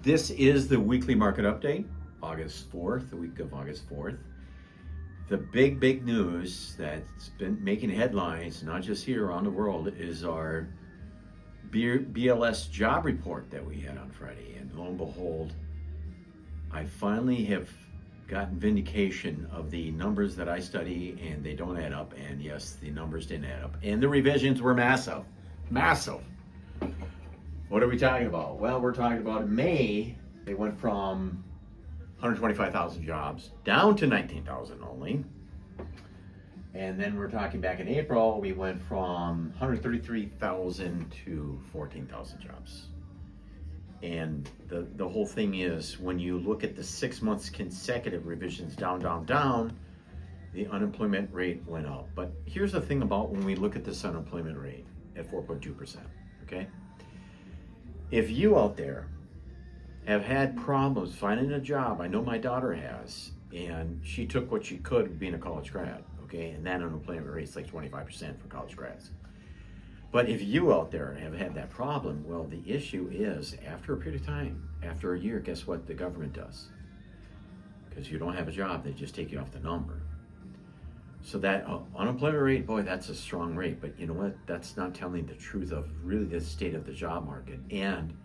This is the weekly market update, August 4th, the week of August 4th. The big news that's been making headlines, not just here, around the world, is our BLS job report that we had on Friday. And lo and behold, I finally have gotten vindication of the numbers that I study, and they don't add up. And yes, the numbers didn't add up. And the revisions were massive. Massive. What are we talking about? Well, we're talking about in May, they went from 125,000 jobs down to 19,000 only. And then we're talking back in April, we went from 133,000 to 14,000 jobs. And the whole thing is, when you look at the 6 months consecutive revisions down, the unemployment rate went up. But here's the thing about when we look at this unemployment rate at 4.2%, okay? If you out there have had problems finding a job, I know my daughter has, and she took what she could being a college grad, okay? And that unemployment rate is like 25% for college grads. But if you out there have had that problem, well, the issue is, after a period of time, after a year, guess what the government does? Because you don't have a job, they just take you off the number. So that unemployment rate, boy, that's a strong rate. But you know what? That's not telling the truth of really the state of the job market. And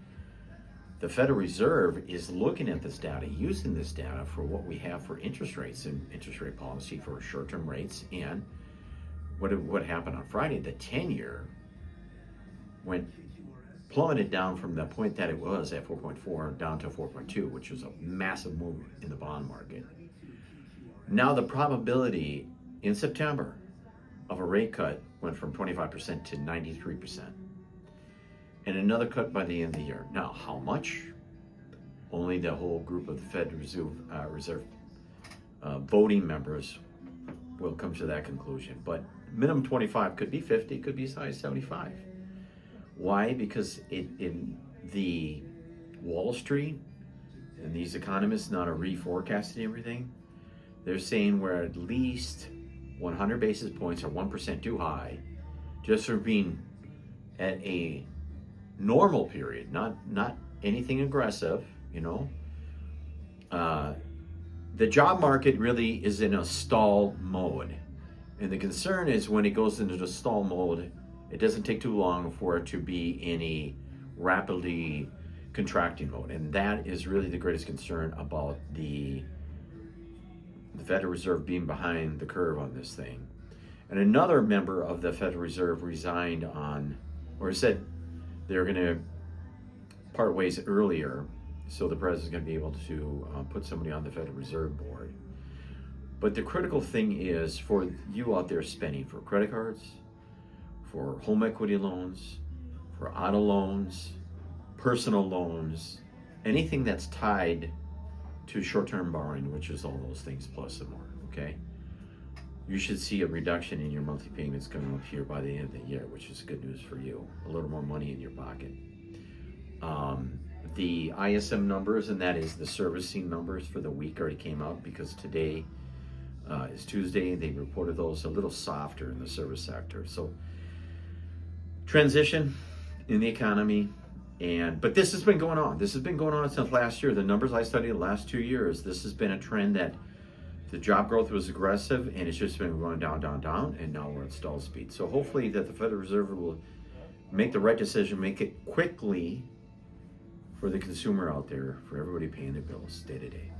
the Federal Reserve is looking at this data, using this data for what we have for interest rates and interest rate policy for short-term rates. And what happened on Friday, the 10-year plummeted down from the point that it was at 4.4 down to 4.2, which was a massive move in the bond market. Now the probability in September of a rate cut went from 25% to 93%. And another cut by the end of the year. Now, how much? Only the whole group of the Fed Reserve voting members will come to that conclusion. But minimum 25 could be 50, could be size 75. Why? Because in the Wall Street and these economists not a reforecasting everything, they're saying we're at least 100 basis points or 1% too high, just for being at a normal period, not anything aggressive, you know. The job market really is in a stall mode. And the concern is when it goes into the stall mode, it doesn't take too long for it to be in a rapidly contracting mode. And that is really the greatest concern about the Federal Reserve being behind the curve on this thing. And another member of the Federal Reserve resigned or said they're going to part ways earlier, so the president's going to be able to put somebody on the Federal Reserve Board. But the critical thing is for you out there spending for credit cards, for home equity loans, for auto loans, personal loans, anything that's tied to short-term borrowing, which is all those things plus some more, okay? You should see a reduction in your monthly payments coming up here by the end of the year, which is good news for you. A little more money in your pocket. The ISM numbers, and that is the servicing numbers for the week, already came out because today is Tuesday. They reported those a little softer in the service sector. So transition in the economy. But this has been going on. This has been going on since last year. The numbers I studied the last 2 years, this has been a trend that the job growth was aggressive, and it's just been going down, and now we're at stall speed. So hopefully that the Federal Reserve will make the right decision, make it quickly for the consumer out there, for everybody paying their bills day to day.